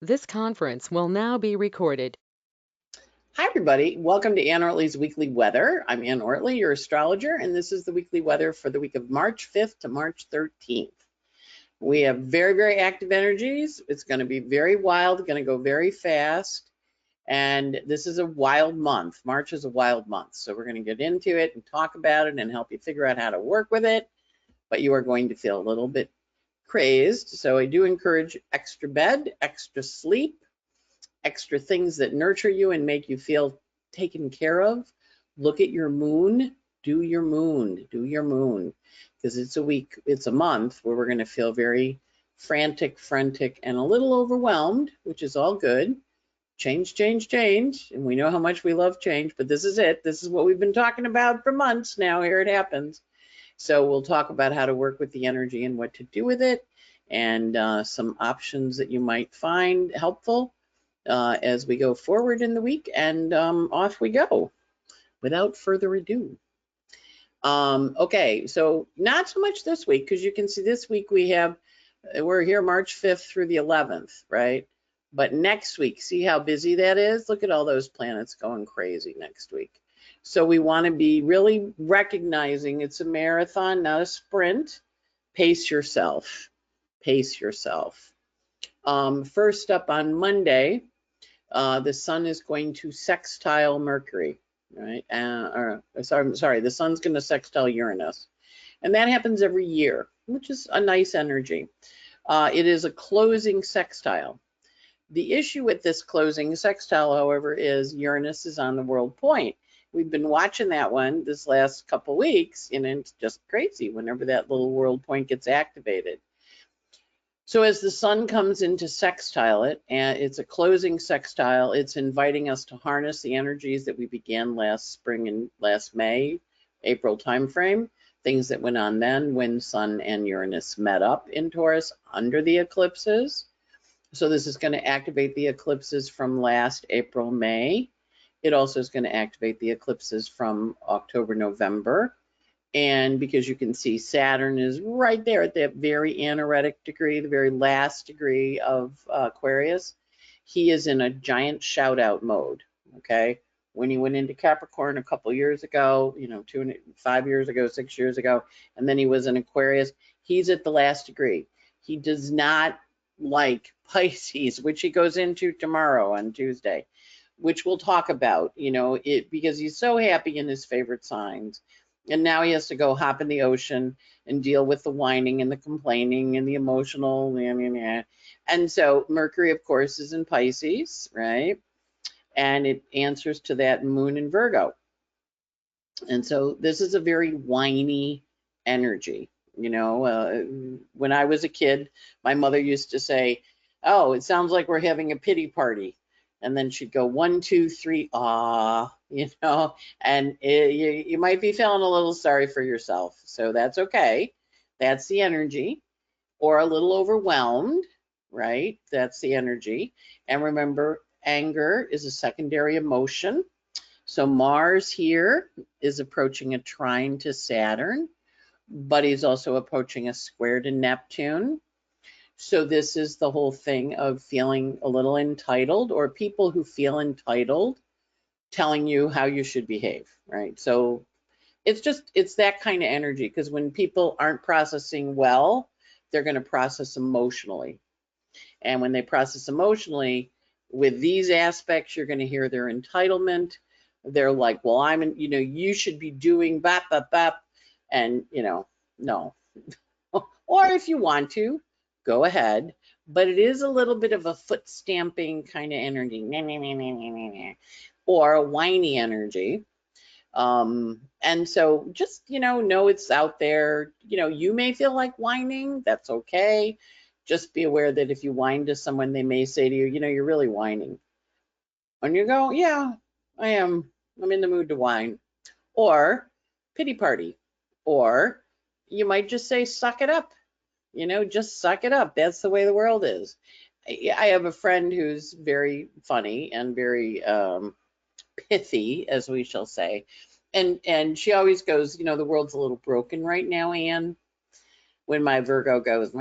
This conference will now be recorded. Hi, everybody. Welcome to Ann Ortelee's Weekly Weather. I'm Ann Ortelee, your astrologer, and this is the weekly weather for the week of March 5th to March 13th. We have very, very active energies. It's going to be very wild, going to go very fast. And this is a wild month. March is a wild month. So we're going to get into it and talk about it and help you figure out how to work with it. But you are going to feel a little bit crazed. So I do encourage extra bed, extra sleep, extra things that nurture you and make you feel taken care of. Look at your moon, do your moon, because it's a week, it's a month where we're going to feel very frantic, and a little overwhelmed, which is all good. Change, and we know how much we love change, but this is it. This is what we've been talking about for months now. Here it happens. So we'll talk about how to work with the energy and what to do with it, and some options that you might find helpful as we go forward in the week, and off we go without further ado. Okay, so not so much this week, because you can see this week we're here March 5th through the 11th, right? But next week, see how busy that is? Look at all those planets going crazy next week. So we want to be really recognizing it's a marathon, not a sprint. Pace yourself. Pace yourself. First up on Monday, the sun is going to sextile Mercury, right? Sorry, the sun's going to sextile Uranus. And that happens every year, which is a nice energy. It is a closing sextile. The issue with this closing sextile, however, is Uranus is on the world point. We've been watching that one this last couple weeks, and it's just crazy whenever that little world point gets activated. So as the sun comes into sextile it, and it's a closing sextile, it's inviting us to harness the energies that we began last spring and last May, April timeframe, things that went on then when Sun and Uranus met up in Taurus under the eclipses. So this is going to activate the eclipses from last April, May. It also is going to activate the eclipses from October, November. And because you can see Saturn is right there at that very anaretic degree, the very last degree of Aquarius, he is in a giant shout out mode, okay? When he went into Capricorn a couple years ago, 5 years ago, 6 years ago, and then he was in Aquarius, he's at the last degree. He does not like Pisces, which he goes into tomorrow on Tuesday, which we'll talk about, because he's so happy in his favorite signs. And now he has to go hop in the ocean and deal with the whining and the complaining and the emotional. And so Mercury, of course, is in Pisces, right? And it answers to that moon in Virgo. And so this is a very whiny energy. When I was a kid, my mother used to say, "Oh, it sounds like we're having a pity party." And then she'd go 1, 2, 3, and you might be feeling a little sorry for yourself. So that's okay. That's the energy. Or a little overwhelmed, right? That's the energy. And remember, anger is a secondary emotion. So Mars here is approaching a trine to Saturn, but he's also approaching a square to Neptune. So this is the whole thing of feeling a little entitled, or people who feel entitled telling you how you should behave, right? So it's that kind of energy, because when people aren't processing well, they're going to process emotionally. And when they process emotionally with these aspects, you're going to hear their entitlement. They're like, well, you should be doing bap, bap, bap. And, no. Or if you want to, go ahead, but it is a little bit of a foot stamping kind of energy, or a whiny energy. And so just, know it's out there. You may feel like whining, that's okay. Just be aware that if you whine to someone, they may say to you, you're really whining. And you go, yeah, I am. I'm in the mood to whine. Or pity party. Or you might just say, suck it up. Just suck it up. That's the way the world is. I have a friend who's very funny and very pithy, as we shall say. And she always goes, the world's a little broken right now, Anne. When my Virgo goes,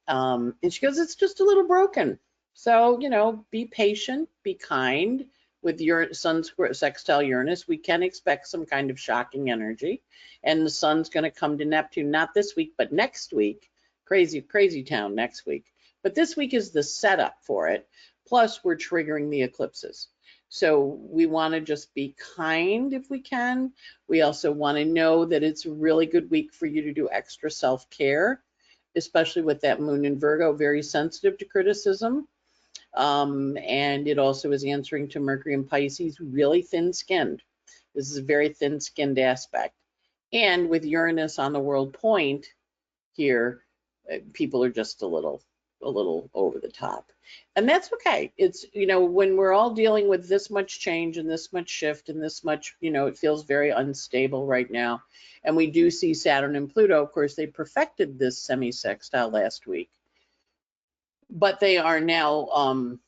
and she goes, it's just a little broken. So, be patient, be kind. With your sun sextile Uranus, we can expect some kind of shocking energy. And the sun's going to come to Neptune, not this week, but next week. Crazy, crazy town next week. But this week is the setup for it. Plus, we're triggering the eclipses. So we want to just be kind if we can. We also want to know that it's a really good week for you to do extra self-care, especially with that moon in Virgo, very sensitive to criticism. And it also is answering to Mercury and Pisces, really thin-skinned. This is a very thin-skinned aspect. And with Uranus on the world point here, people are just a little over the top. And that's okay. It's, when we're all dealing with this much change and this much shift and this much, it feels very unstable right now. And we do see Saturn and Pluto, of course, they perfected this semi-sextile last week. But they are now,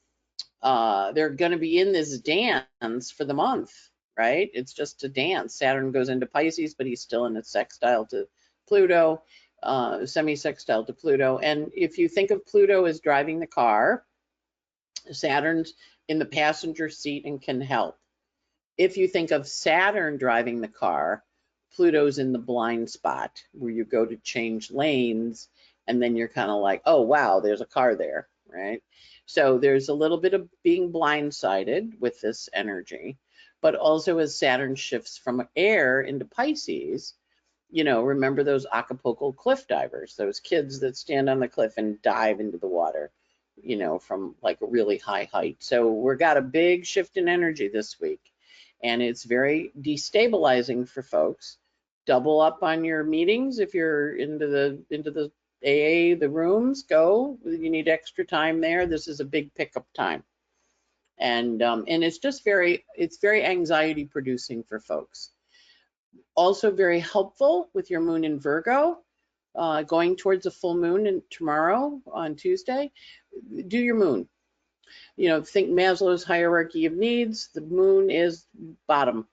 they're going to be in this dance for the month, right? It's just a dance. Saturn goes into Pisces, but he's still in a sextile to Pluto, semi-sextile to Pluto. And if you think of Pluto as driving the car, Saturn's in the passenger seat and can help. If you think of Saturn driving the car, Pluto's in the blind spot where you go to change lanes and then you're kind of like, oh, wow, there's a car there, right? So there's a little bit of being blindsided with this energy, but also as Saturn shifts from air into Pisces, remember those Acapulco cliff divers, those kids that stand on the cliff and dive into the water, from like a really high height. So we've got a big shift in energy this week, and it's very destabilizing for folks. Double up on your meetings if you're into the AA, the rooms, go. You need extra time there. This is a big pickup time. And it's just very anxiety producing for folks. Also very helpful with your moon in Virgo, going towards a full moon tomorrow on Tuesday. Do your moon. Think Maslow's hierarchy of needs. The moon is bottom.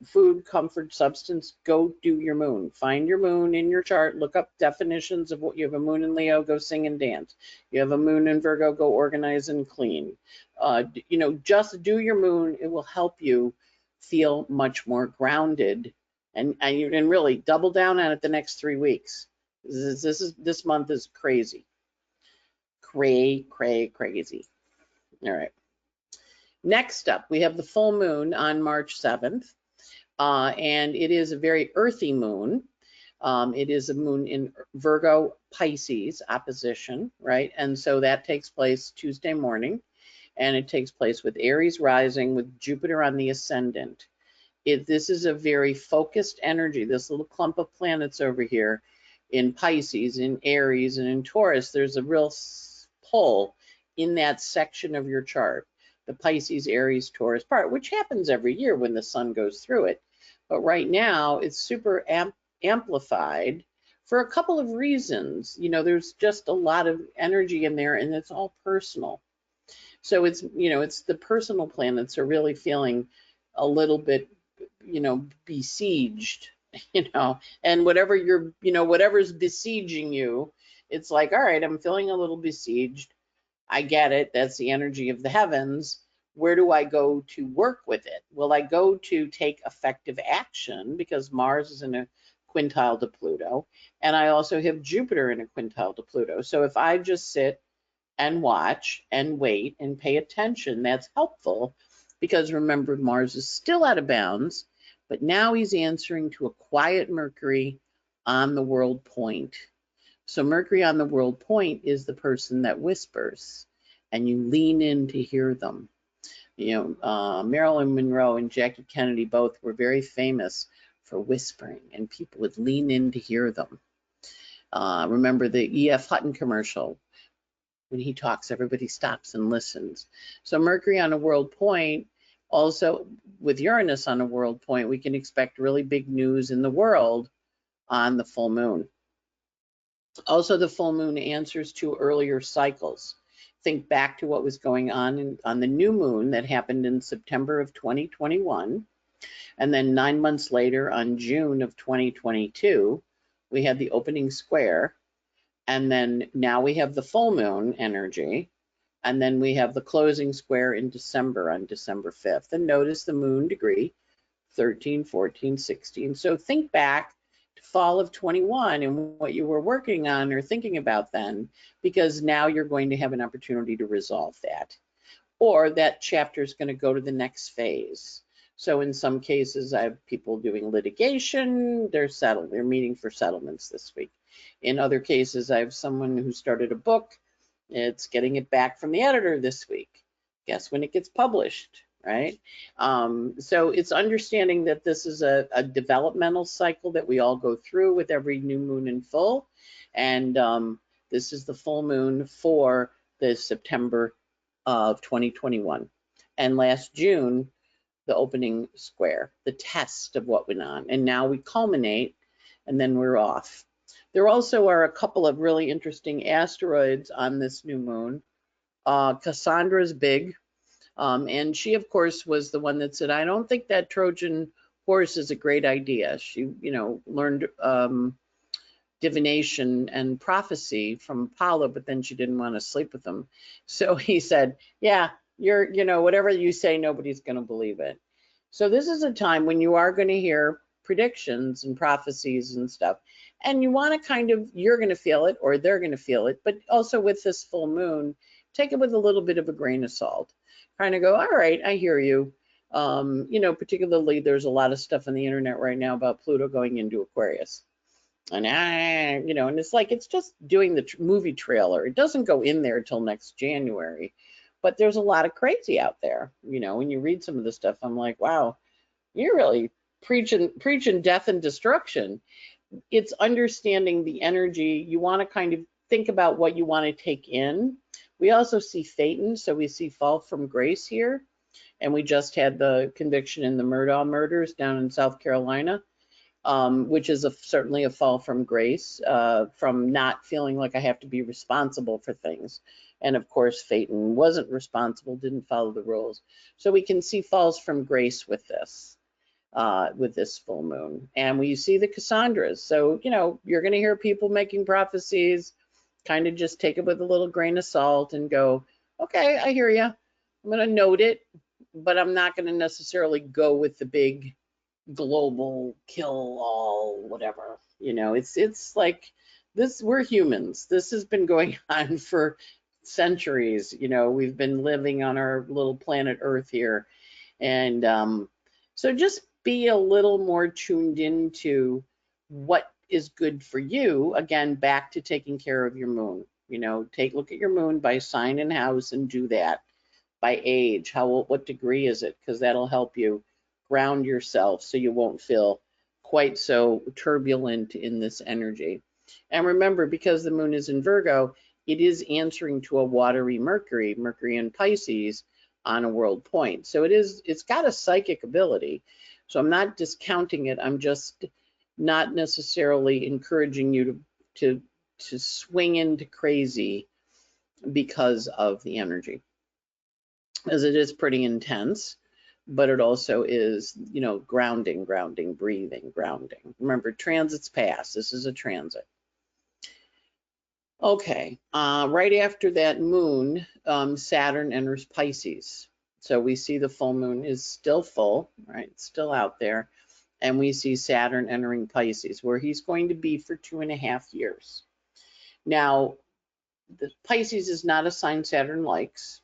Food, comfort, substance, go do your moon. Find your moon in your chart, look up definitions of what you have. A moon in Leo, go sing and dance. You have a moon in Virgo, go organize and clean. Just do your moon. It will help you feel much more grounded, and you can really double down on it the next 3 weeks. This month is crazy. Crazy. All right. Next up, we have the full moon on March 7th, and it is a very earthy moon. It is a moon in Virgo Pisces opposition, right? And so that takes place Tuesday morning, and it takes place with Aries rising with Jupiter on the ascendant. This is a very focused energy. This little clump of planets over here in Pisces, in Aries, and in Taurus, there's a real pull in that section of your chart. The Pisces, Aries, Taurus part, which happens every year when the sun goes through it. But right now, it's super amplified for a couple of reasons. There's just a lot of energy in there, and it's all personal. So it's the personal planets are really feeling a little bit, besieged, and whatever's besieging you, it's like, all right, I'm feeling a little besieged. I get it. That's the energy of the heavens. Where do I go to work with it? Well, I go to take effective action because Mars is in a quintile to Pluto, and I also have Jupiter in a quintile to Pluto. So if I just sit and watch and wait and pay attention, that's helpful, because remember, Mars is still out of bounds, but now he's answering to a quiet Mercury on the world point. So Mercury on the world point is the person that whispers, and you lean in to hear them. Marilyn Monroe and Jackie Kennedy both were very famous for whispering, and people would lean in to hear them. Remember the E.F. Hutton commercial? When he talks, everybody stops and listens. So Mercury on a world point, also with Uranus on a world point, we can expect really big news in the world on the full moon. Also, the full moon answers to earlier cycles. Think back to what was going on the new moon that happened in September of 2021. And then 9 months later, on June of 2022, we had the opening square. And then now we have the full moon energy. And then we have the closing square in December on December 5th. And notice the moon degree, 13, 14, 16. So think back to fall of 21 and what you were working on or thinking about then, because now you're going to have an opportunity to resolve that. Or that chapter is going to go to the next phase. So in some cases, I have people doing litigation, they're meeting for settlements this week. In other cases, I have someone who started a book, it's getting it back from the editor this week. Guess when it gets published, right? So it's understanding that this is a developmental cycle that we all go through with every new moon and full. And this is the full moon for the September of 2021. And last June, the opening square, the test of what went on. And now we culminate and then we're off. There also are a couple of really interesting asteroids on this new moon. Cassandra's big, and she, of course, was the one that said, I don't think that Trojan horse is a great idea. She, learned divination and prophecy from Apollo, but then she didn't want to sleep with him. So he said, yeah, whatever you say, nobody's going to believe it. So this is a time when you are going to hear predictions and prophecies and stuff, and you want to you're going to feel it or they're going to feel it, but also with this full moon, take it with a little bit of a grain of salt. Kind of go, all right, I hear you. Particularly there's a lot of stuff on the internet right now about Pluto going into Aquarius. And and it's just doing the movie trailer. It doesn't go in there till next January, but there's a lot of crazy out there. When you read some of the stuff, I'm like, wow, you're really preaching death and destruction. It's understanding the energy. You want to kind of think about what you want to take in. We also see Phaeton, so we see fall from grace here. And we just had the conviction in the Murdaugh murders down in South Carolina. Which is certainly a fall from grace, from not feeling like I have to be responsible for things. And of course, Phaeton wasn't responsible, didn't follow the rules. So we can see falls from grace with this full moon. And we see the Cassandras. So, you're going to hear people making prophecies, kind of just take it with a little grain of salt and go, okay, I hear you. I'm going to note it, but I'm not going to necessarily go with the big global kill all whatever. It's like this, we're humans, this has been going on for centuries. We've been living on our little planet Earth here, and so just be a little more tuned into what is good for you. Again, back to taking care of your moon. Look at your moon by sign and house and do that. By age, what degree is it, because that'll help you ground yourself so you won't feel quite so turbulent in this energy. And remember, because the moon is in Virgo, it is answering to a watery Mercury in Pisces on a world point. So it's got a psychic ability. So I'm not discounting it. I'm just not necessarily encouraging you to swing into crazy because of the energy, as it is pretty intense. But it also is, grounding, breathing, grounding. Remember, transits pass. This is a transit. Okay, right after that moon, Saturn enters Pisces. So we see the full moon is still full, right? It's still out there. And we see Saturn entering Pisces, where he's going to be for 2.5 years. Now, the Pisces is not a sign Saturn likes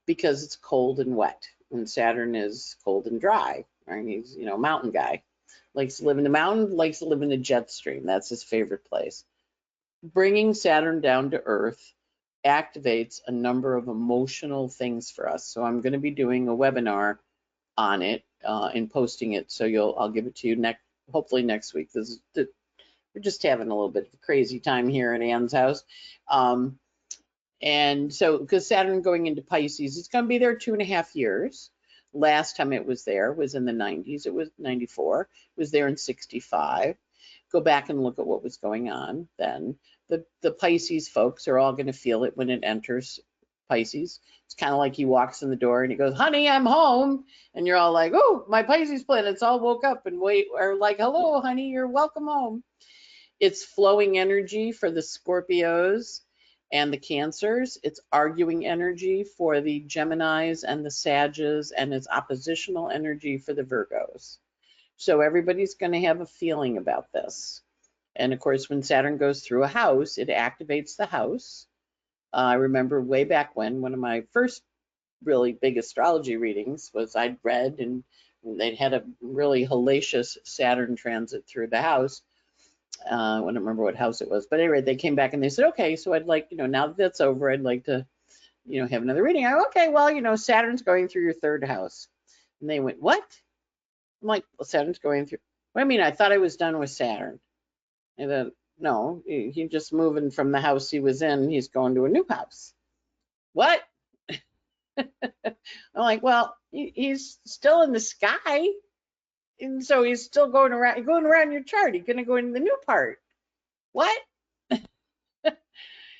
because it's cold and wet. And Saturn is cold and dry, right? He's, a mountain guy. Likes to live in the mountain, likes to live in the jet stream. That's his favorite place. Bringing Saturn down to Earth activates a number of emotional things for us. So I'm going to be doing a webinar on it and posting it. So I'll give it to you hopefully next week. We're just having a little bit of a crazy time here at Ann's house. And so, because Saturn going into Pisces, it's going to be there 2.5 years. Last time it was there was in the 90s. It was 94. It was there in 65. Go back and look at what was going on then. The Pisces folks are all going to feel it when it enters Pisces. It's kind of like he walks in the door and he goes, honey, I'm home. And you're all like, oh, my Pisces planets all woke up and are like, hello, honey, you're welcome home. It's flowing energy for the Scorpios. And the Cancers, it's arguing energy for the Geminis and the Sages, and it's oppositional energy for the Virgos. So everybody's going to have a feeling about this. And of course, when Saturn goes through a house, it activates the house. I remember way back when, one of my first really big astrology readings was I'd read, and they'd had a really hellacious Saturn transit through the house. I don't remember what house it was, but anyway, they came back and they said, okay, so I'd like, now that that's over, I'd like to, have another reading. Okay, well, Saturn's going through your third house. And they went, what? I'm like, well, Saturn's going through. What do you mean? I thought I was done with Saturn. And then, no, he's just moving from the house he was in. He's going to a new house. What? I'm like, well, he's still in the sky. And so he's still going around your chart. He's going to go into the new part. What?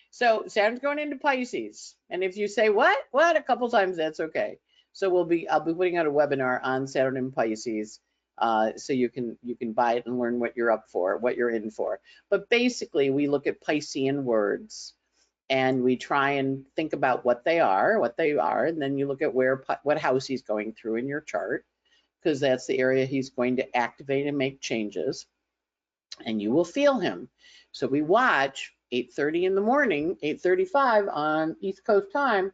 So Saturn's going into Pisces. And if you say, what? A couple times, that's okay. So I'll be putting out a webinar on Saturn and Pisces. So you can buy it and learn what you're up for, what you're in for. But basically, we look at Piscean words and we try and think about what they are, and then you look at what house he's going through in your chart, because that's the area he's going to activate and make changes, and you will feel him. So we watch 8:30 in the morning, 8:35 on East Coast time,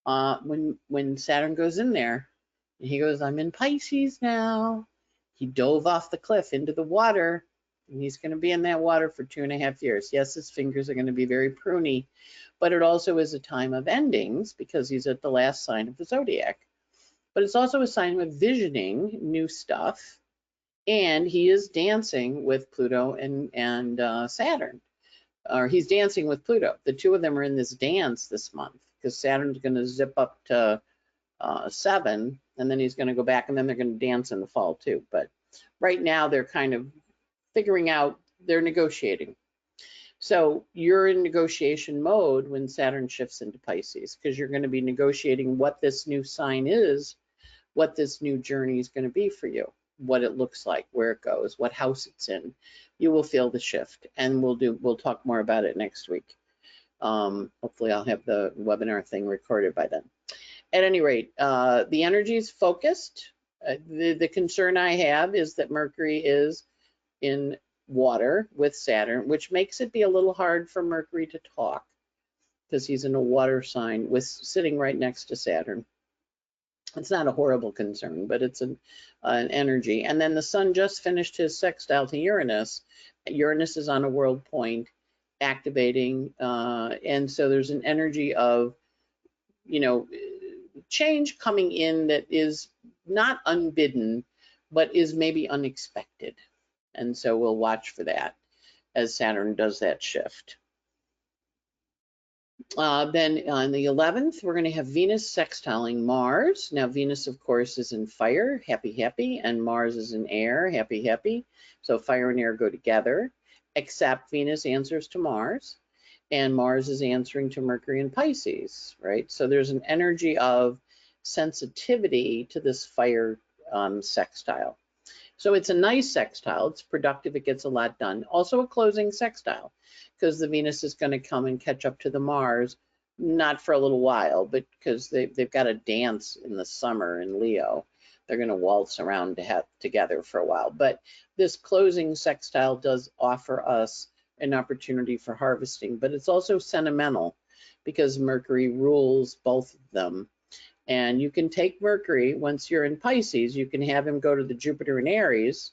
when Saturn goes in there, and he goes, I'm in Pisces now. He dove off the cliff into the water, and he's going to be in that water for 2.5 years. Yes, his fingers are going to be very pruny, but it also is a time of endings because he's at the last sign of the zodiac. But it's also a sign of visioning new stuff, and he is dancing with Pluto and Saturn, or he's dancing with Pluto. The two of them are in this dance this month because Saturn's going to zip up to 7, and then he's going to go back, and then they're going to dance in the fall too. But right now they're kind of figuring out, they're negotiating. So you're in negotiation mode when Saturn shifts into Pisces, because you're going to be negotiating what this new sign is, what this new journey is going to be for you, what it looks like, where it goes, what house it's in. You will feel the shift, and we'll talk more about it next week. Hopefully I'll have the webinar thing recorded by then. At any rate, the energy is focused. The concern I have is that Mercury is in water with Saturn, which makes it be a little hard for Mercury to talk because he's in a water sign with sitting right next to Saturn. It's not a horrible concern, but it's an energy. And then the Sun just finished his sextile to Uranus. Uranus is on a world point activating, and so there's an energy of, change coming in that is not unbidden, but is maybe unexpected. And so we'll watch for that as Saturn does that shift. Then on the 11th, we're going to have Venus sextiling Mars. Now, Venus, of course, is in fire, happy, happy, and Mars is in air, happy, happy. So fire and air go together, except Venus answers to Mars, and Mars is answering to Mercury in Pisces, right? So there's an energy of sensitivity to this fire sextile. So it's a nice sextile. It's productive. It gets a lot done. Also a closing sextile, because the Venus is going to come and catch up to the Mars, not for a little while, but because they've got a dance in the summer in Leo. They're going to waltz around together for a while. But this closing sextile does offer us an opportunity for harvesting, but it's also sentimental because Mercury rules both of them. And you can take Mercury, once you're in Pisces, you can have him go to the Jupiter in Aries,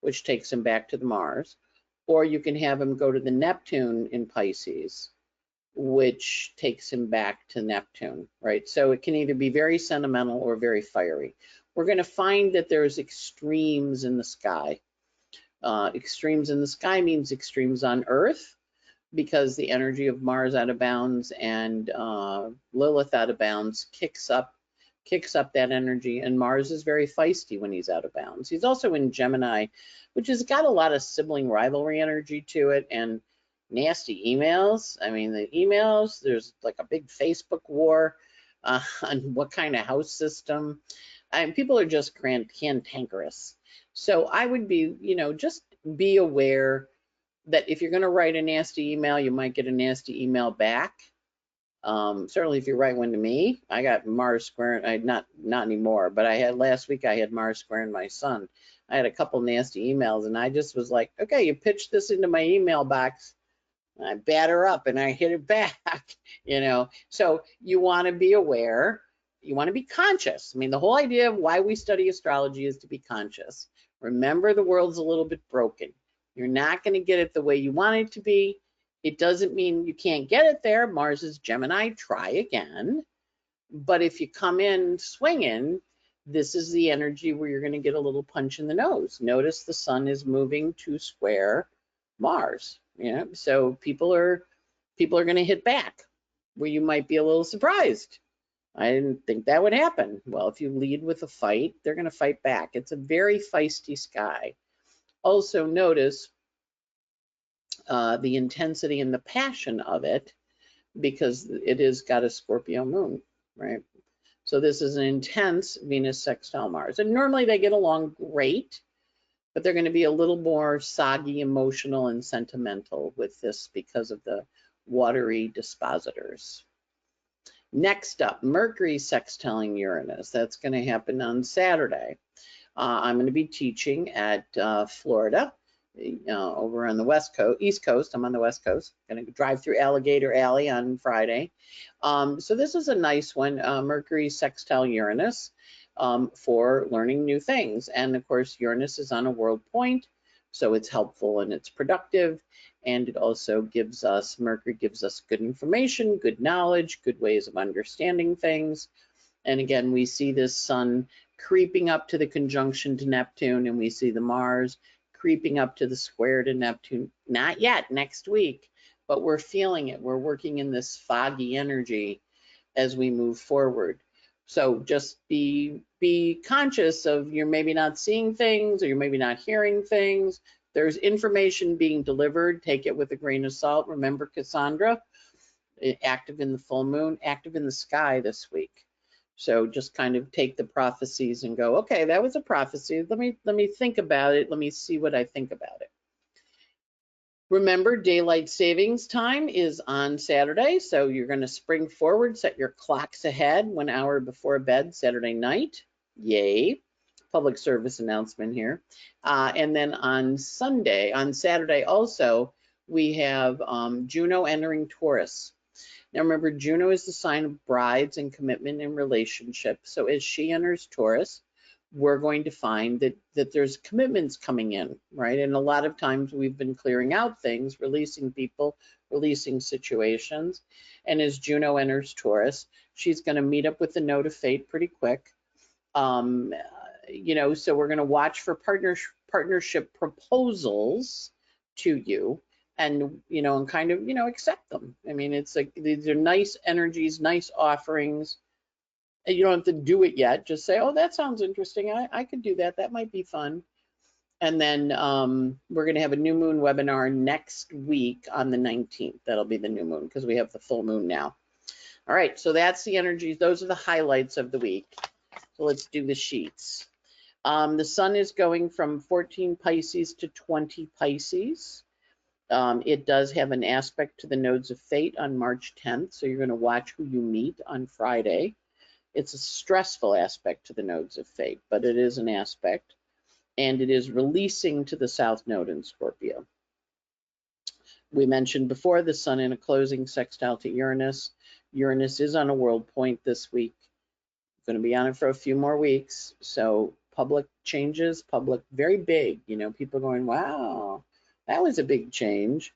which takes him back to the Mars, or you can have him go to the Neptune in Pisces, which takes him back to Neptune, right? So it can either be very sentimental or very fiery. We're going to find that there's extremes in the sky. Extremes in the sky means extremes on Earth, because the energy of Mars out of bounds and Lilith out of bounds kicks up that energy, and Mars is very feisty when he's out of bounds. He's also in Gemini, which has got a lot of sibling rivalry energy to it and nasty emails. I mean, the emails, there's like a big Facebook war on what kind of house system. People are just cantankerous. So I would be, just be aware that if you're going to write a nasty email, you might get a nasty email back. Certainly if you write one to me, I got Mars square, not anymore, but I had last week, I had Mars squaring my sun. I had a couple nasty emails and I just was like, okay, you pitched this into my email box. I batter up and I hit it back, you know. So you want to be aware, you want to be conscious. I mean, the whole idea of why we study astrology is to be conscious. Remember, the world's a little bit broken. You're not going to get it the way you want it to be. It doesn't mean you can't get it there. Mars is Gemini, try again. But if you come in swinging, this is the energy where you're going to get a little punch in the nose. Notice the sun is moving to square Mars. Yeah, so people are going to hit back where you might be a little surprised. I didn't think that would happen. Well, if you lead with a fight, they're going to fight back. It's a very feisty sky. Also notice the intensity and the passion of it, because it has got a Scorpio moon, right? So this is an intense Venus sextile Mars. And normally they get along great, but they're going to be a little more soggy, emotional, and sentimental with this because of the watery dispositors. Next up, Mercury sextiling Uranus. That's going to happen on Saturday. I'm going to be teaching at Florida, over on the East Coast. I'm on the West Coast. Going to drive through Alligator Alley on Friday. So this is a nice one, Mercury sextile Uranus, for learning new things. And of course, Uranus is on a world point, so it's helpful and it's productive. And it also gives us, Mercury gives us good information, good knowledge, good ways of understanding things. And again, we see this sun creeping up to the conjunction to Neptune, and we see the Mars creeping up to the square to Neptune. Not yet, next week, but we're feeling it. We're working in this foggy energy as we move forward. So just be conscious of, you're maybe not seeing things, or you're maybe not hearing things. There's information being delivered. Take it with a grain of salt. Remember Cassandra, active in the full moon, active in the sky this week. So just kind of take the prophecies and go, okay, that was a prophecy. Let me think about it. Let me see what I think about it. Remember, daylight savings time is on Saturday, so you're going to spring forward, set your clocks ahead 1 hour before bed Saturday night. Yay. Public service announcement here. And then on Saturday also, we have Juno entering Taurus. Now remember, Juno is the sign of brides and commitment and relationships. So as she enters Taurus, we're going to find that there's commitments coming in, right? And a lot of times we've been clearing out things, releasing people, releasing situations. And as Juno enters Taurus, she's going to meet up with the node of fate pretty quick. You know, so we're going to watch for partnership proposals to you, and you know, and kind of, you know, accept them. I mean, it's like these are nice energies, nice offerings. You don't have to do it yet. Just say, oh, that sounds interesting. I could do that. That might be fun. And then we're going to have a new moon webinar next week on the 19th. That'll be the new moon because we have the full moon now. All right, so that's the energies. Those are the highlights of the week. So let's do the sheets. The sun is going from 14 Pisces to 20 Pisces. It does have an aspect to the nodes of fate on March 10th, so you're going to watch who you meet on Friday. It's a stressful aspect to the nodes of fate, but it is an aspect, and it is releasing to the south node in Scorpio. We mentioned before the sun in a closing sextile to Uranus. Uranus is on a world point this week. Going to be on it for a few more weeks, so public changes, very big, you know, people going, wow, that was a big change.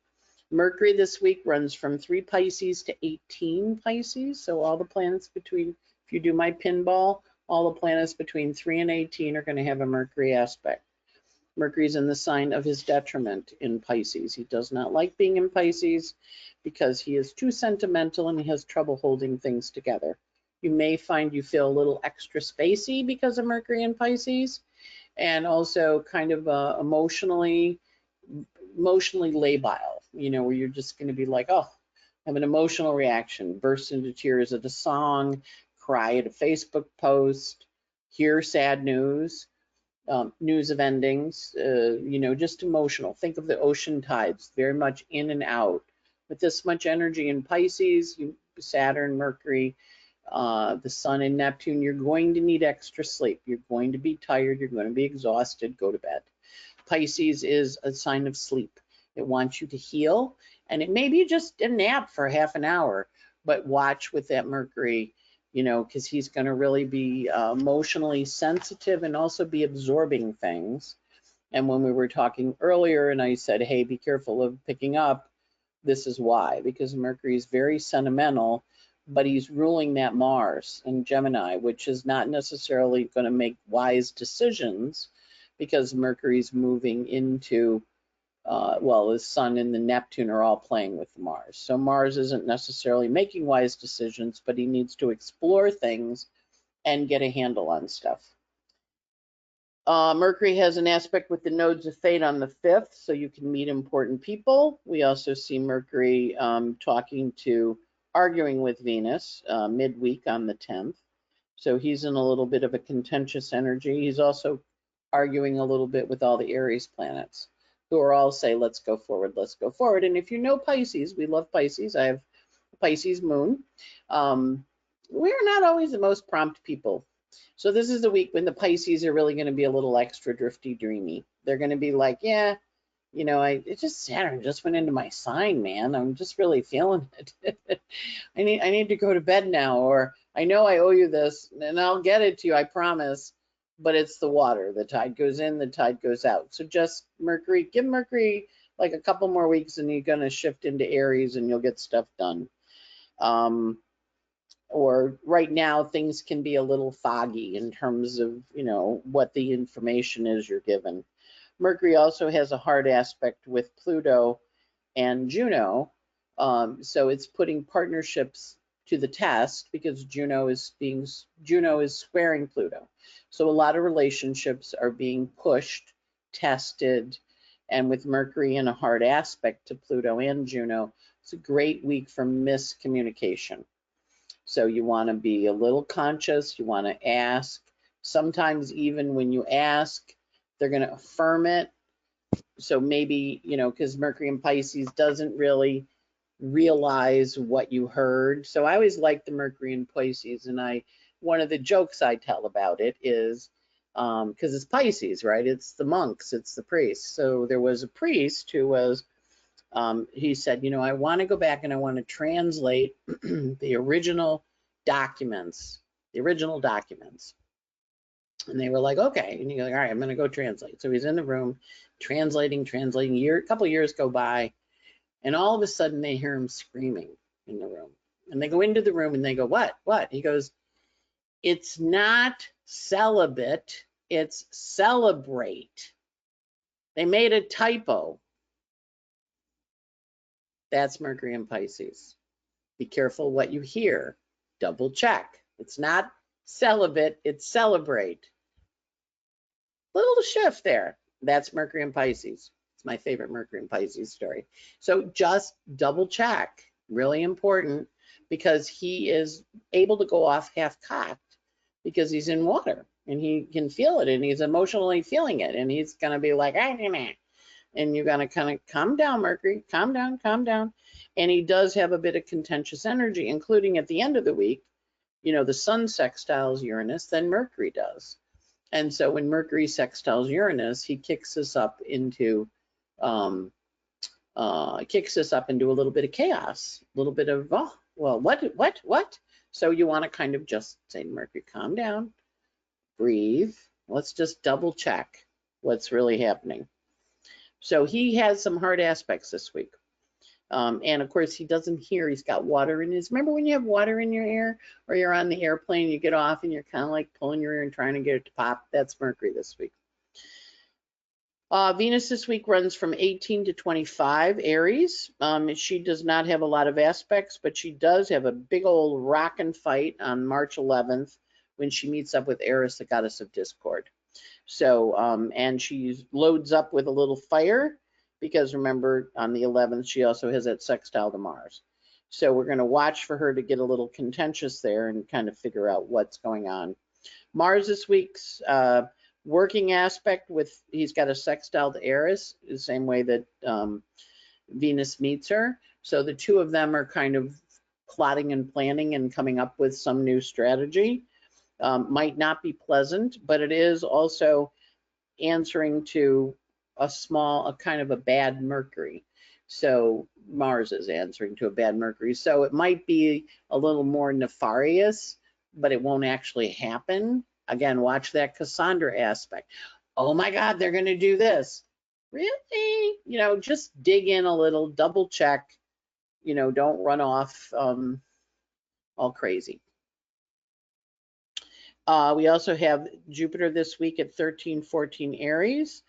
Mercury this week runs from 3 Pisces to 18 Pisces, so all the planets between, if you do my pinball, all the planets between 3 and 18 are going to have a Mercury aspect. Mercury's in the sign of his detriment in Pisces. He does not like being in Pisces because he is too sentimental and he has trouble holding things together. You may find you feel a little extra spacey because of Mercury in Pisces, and also kind of emotionally labile, you know, where you're just going to be like, oh, have an emotional reaction, burst into tears at a song, cry at a Facebook post, hear sad news. news of endings, just emotional. Think of the ocean tides, very much in and out. With this much energy in Pisces, Saturn, Mercury, the Sun and Neptune, you're going to need extra sleep. You're going to be tired. You're going to be exhausted. Go to bed. Pisces is a sign of sleep. It wants you to heal, and it may be just a nap for half an hour, but watch with that Mercury, because he's going to really be emotionally sensitive and also be absorbing things. And when we were talking earlier and I said, hey, be careful of picking up, this is why, because Mercury is very sentimental, but he's ruling that Mars in Gemini, which is not necessarily going to make wise decisions because Mercury's moving into, the Sun and the Neptune are all playing with Mars. So Mars isn't necessarily making wise decisions, but he needs to explore things and get a handle on stuff. Mercury has an aspect with the nodes of fate on the 5th, so you can meet important people. We also see Mercury arguing with Venus midweek on the 10th. So he's in a little bit of a contentious energy. He's also arguing a little bit with all the Aries planets, who are all say, let's go forward, let's go forward. And if you know Pisces, we love Pisces. I have Pisces moon. We're not always the most prompt people. So this is the week when the Pisces are really going to be a little extra drifty, dreamy. They're going to be like, yeah, it's just Saturn just went into my sign, man. I'm just really feeling it. I need to go to bed now, or I know I owe you this, and I'll get it to you, I promise. But it's the water. The tide goes in, the tide goes out. So just give Mercury like a couple more weeks, and you're going to shift into Aries, and you'll get stuff done. Or right now, things can be a little foggy in terms of, what the information is you're given. Mercury also has a hard aspect with Pluto and Juno. So it's putting partnerships to the test because Juno is squaring Pluto. So a lot of relationships are being pushed, tested, and with Mercury in a hard aspect to Pluto and Juno, it's a great week for miscommunication. So you want to be a little conscious, you want to ask. Sometimes even when you ask, they're going to affirm it. So maybe, because Mercury in Pisces doesn't really realize what you heard. So I always like the Mercury in Pisces, and one of the jokes I tell about it is, because it's Pisces, right? It's the monks, it's the priests. So there was a priest who was, he said, I want to go back and I want to translate the original documents. And they were like, okay. And you're like, all right, I'm going to go translate. So he's in the room translating. A couple of years go by, and all of a sudden they hear him screaming in the room. And they go into the room and they go, what? He goes, it's not celibate, it's celebrate. They made a typo. That's Mercury in Pisces. Be careful what you hear. Double check. It's not celibate, it's celebrate. Little shift there. That's Mercury in Pisces. It's my favorite Mercury in Pisces story. So just double check. Really important, because he is able to go off half-cocked because he's in water and he can feel it and he's emotionally feeling it, and he's going to be like, and you're going to kind of calm down, Mercury, calm down. And he does have a bit of contentious energy, including at the end of the week, the Sun sextiles Uranus, then Mercury does. And so when Mercury sextiles Uranus, he kicks us up into a little bit of chaos, a little bit of, what? So you want to kind of just say to Mercury, calm down, breathe. Let's just double check what's really happening. So he has some hard aspects this week. And of course, he doesn't hear. He's got water in his. Remember when you have water in your ear, or you're on the airplane, you get off and you're kind of like pulling your ear and trying to get it to pop? That's Mercury this week. Venus this week runs from 18 to 25 Aries. She does not have a lot of aspects, but she does have a big old rock and fight on March 11th when she meets up with Eris, the goddess of discord. So, and she loads up with a little fire, because remember, on the 11th, she also has that sextile to Mars. So we're going to watch for her to get a little contentious there and kind of figure out what's going on. Mars this week's Working aspect with, he's got a sextile to Eris, the same way that Venus meets her. So the two of them are kind of plotting and planning and coming up with some new strategy. Might not be pleasant, but it is also answering to a kind of a bad Mercury. So Mars is answering to a bad Mercury. So it might be a little more nefarious, but it won't actually happen. Again, watch that Cassandra aspect. Oh my God, they're going to do this. Really? You know, just dig in a little, double check, you know, don't run off all crazy. We also have Jupiter this week at 1314 Aries,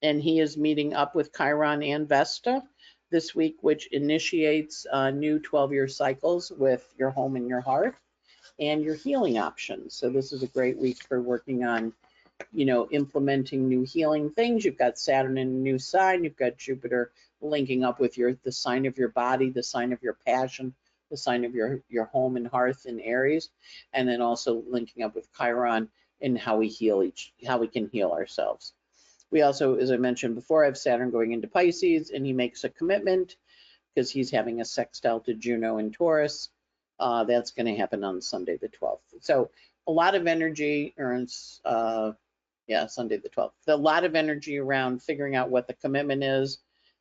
and he is meeting up with Chiron and Vesta this week, which initiates new 12-year cycles with your home and your heart and your healing options. So this is a great week for working on, you know, implementing new healing things. You've got Saturn in a new sign. You've got Jupiter linking up with the sign of your body, the sign of your passion, the sign of your home and hearth in Aries, and then also linking up with Chiron in how we can heal ourselves. We also, as I mentioned before, have Saturn going into Pisces, and he makes a commitment because he's having a sextile to Juno in Taurus. That's going to happen on Sunday the 12th. So a lot of energy, Sunday the 12th. A lot of energy around figuring out what the commitment is.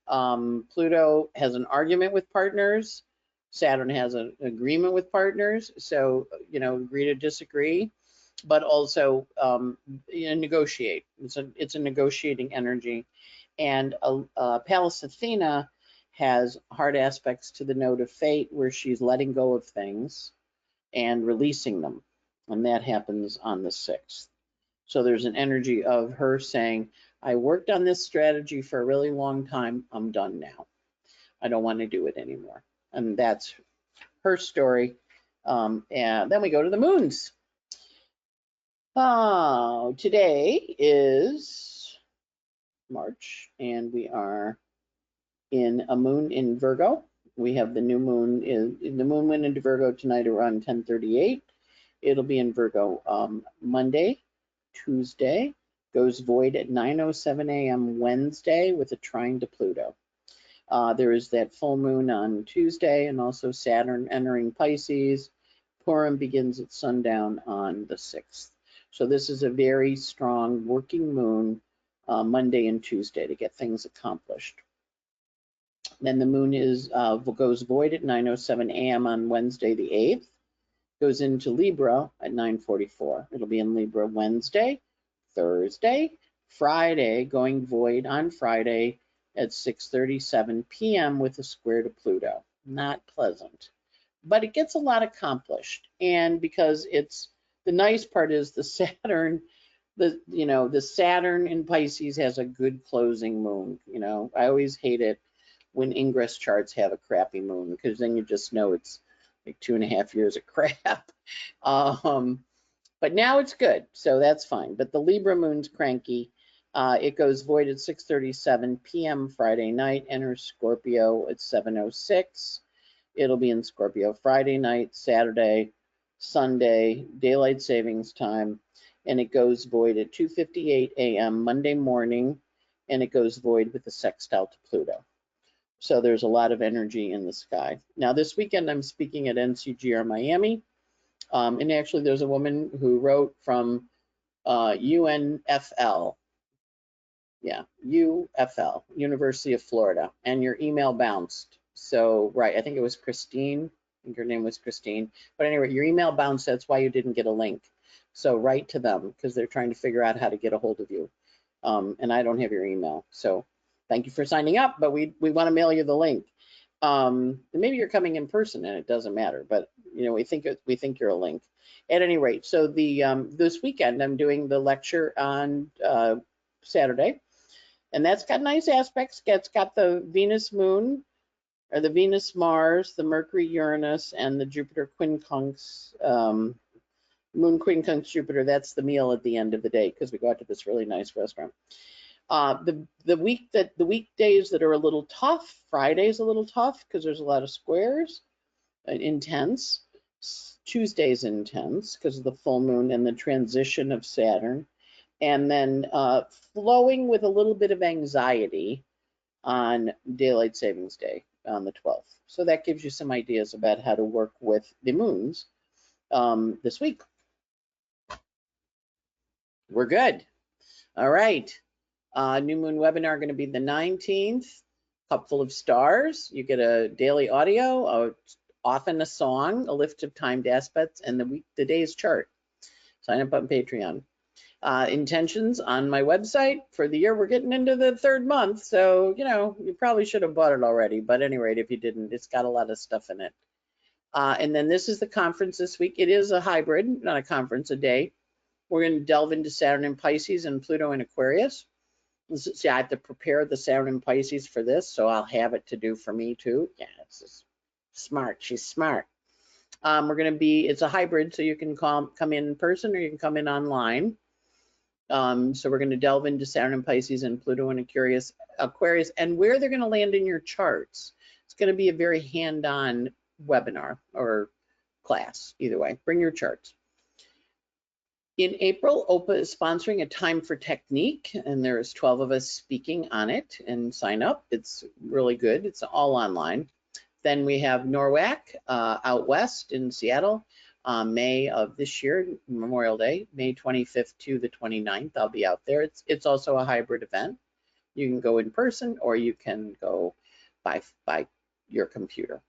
Pluto has an argument with partners. Saturn has an agreement with partners. So, you know, agree to disagree, but also negotiate. It's a negotiating energy. And Pallas Athena has hard aspects to the node of fate where she's letting go of things and releasing them. And that happens on the 6th. So there's an energy of her saying, I worked on this strategy for a really long time. I'm done now. I don't want to do it anymore. And that's her story. And then we go to the moons. Today is March, and we are in a moon in Virgo. We have the new moon. The moon went into Virgo tonight around 10:38. It'll be in Virgo Monday, Tuesday, goes void at 9:07 a.m. Wednesday with a trine to Pluto. There is that full moon on Tuesday, and also Saturn entering Pisces. Purim begins at sundown on the 6th. So this is a very strong working moon Monday and Tuesday to get things accomplished. Then the moon goes void at 9:07 a.m. on Wednesday the 8th. Goes into Libra at 9:44. It'll be in Libra Wednesday, Thursday, Friday, going void on Friday at 6:37 p.m. with a square to Pluto. Not pleasant, but it gets a lot accomplished. And because the nice part is the Saturn, the Saturn in Pisces has a good closing moon. You know, I always hate it when ingress charts have a crappy moon, because then you just know it's like 2.5 years of crap. But now it's good, so that's fine. But the Libra moon's cranky. It goes void at 6:37 p.m. Friday night, enters Scorpio at 7:06. It'll be in Scorpio Friday night, Saturday, Sunday, daylight savings time, and it goes void at 2:58 a.m. Monday morning, and it goes void with a sextile to Pluto. So there's a lot of energy in the sky. Now this weekend I'm speaking at NCGR Miami, and actually there's a woman who wrote from UNFL, UFL, University of Florida, and your email bounced. So, right, I think it was Christine. I think her name was Christine. But anyway, your email bounced. That's why you didn't get a link. So write to them, because they're trying to figure out how to get a hold of you. And I don't have your email. So thank you for signing up, but we want to mail you the link. Maybe you're coming in person and it doesn't matter, but you know, we think you're a link. At any rate, so this weekend I'm doing the lecture on Saturday, and that's got nice aspects. It's got the Venus Moon, or the Venus Mars, the Mercury Uranus, and the Jupiter quincunx, Moon quincunx Jupiter. That's the meal at the end of the day, because we go out to this really nice restaurant. The weekdays that are a little tough, Friday's a little tough because there's a lot of squares, intense. Tuesday's intense because of the full moon and the transition of Saturn. and then flowing with a little bit of anxiety on daylight savings day on the 12th. So that gives you some ideas about how to work with the moons this week. We're good. All right. New moon webinar going to be the 19th. Cupful of stars. You get a daily audio, often a song, a lift of timed aspects, and the day's chart. Sign up on Patreon. Intentions on my website for the year. We're getting into the 3rd month, so you probably should have bought it already. But at any rate, if you didn't, it's got a lot of stuff in it. And then this is the conference this week. It is a hybrid, not a conference, a day. We're going to delve into Saturn in Pisces and Pluto in Aquarius. See, I have to prepare the Saturn in Pisces for this, so I'll have it to do for me too. Yeah, it's just smart. She's smart. It's a hybrid, so you can come in person or you can come in online. So we're going to delve into Saturn and Pisces and Pluto and Aquarius and where they're going to land in your charts. It's going to be a very hand-on webinar or class, either way. Bring your charts. In April, OPA is sponsoring a Time for Technique, and there's 12 of us speaking on it, and sign up. It's really good. It's all online. Then we have NORWAC out west in Seattle, May of this year, Memorial Day, May 25th to the 29th. I'll be out there. It's also a hybrid event. You can go in person or you can go by your computer.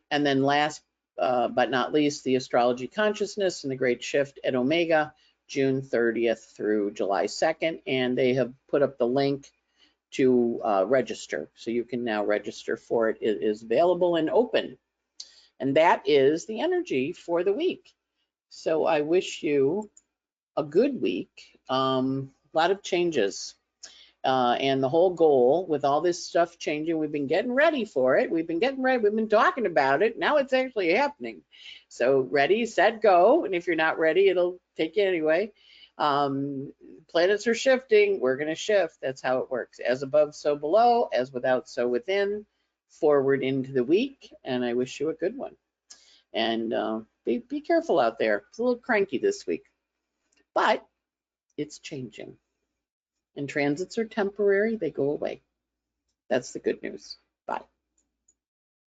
And then last but not least, the Astrology Consciousness and the Great Shift at Omega, June 30th through July 2nd. And they have put up the link to register. So you can now register for it. It is available and open. And that is the energy for the week. So I wish you a good week. A lot of changes. And the whole goal with all this stuff changing, we've been getting ready for it. We've been getting ready. We've been talking about it. Now it's actually happening. So ready, set, go. And if you're not ready, it'll take you anyway. Planets are shifting. We're going to shift. That's how it works. As above, so below. As without, so within. Forward into the week. And I wish you a good one. And be careful out there. It's a little cranky this week. But it's changing. And transits are temporary. They go away. That's the good news.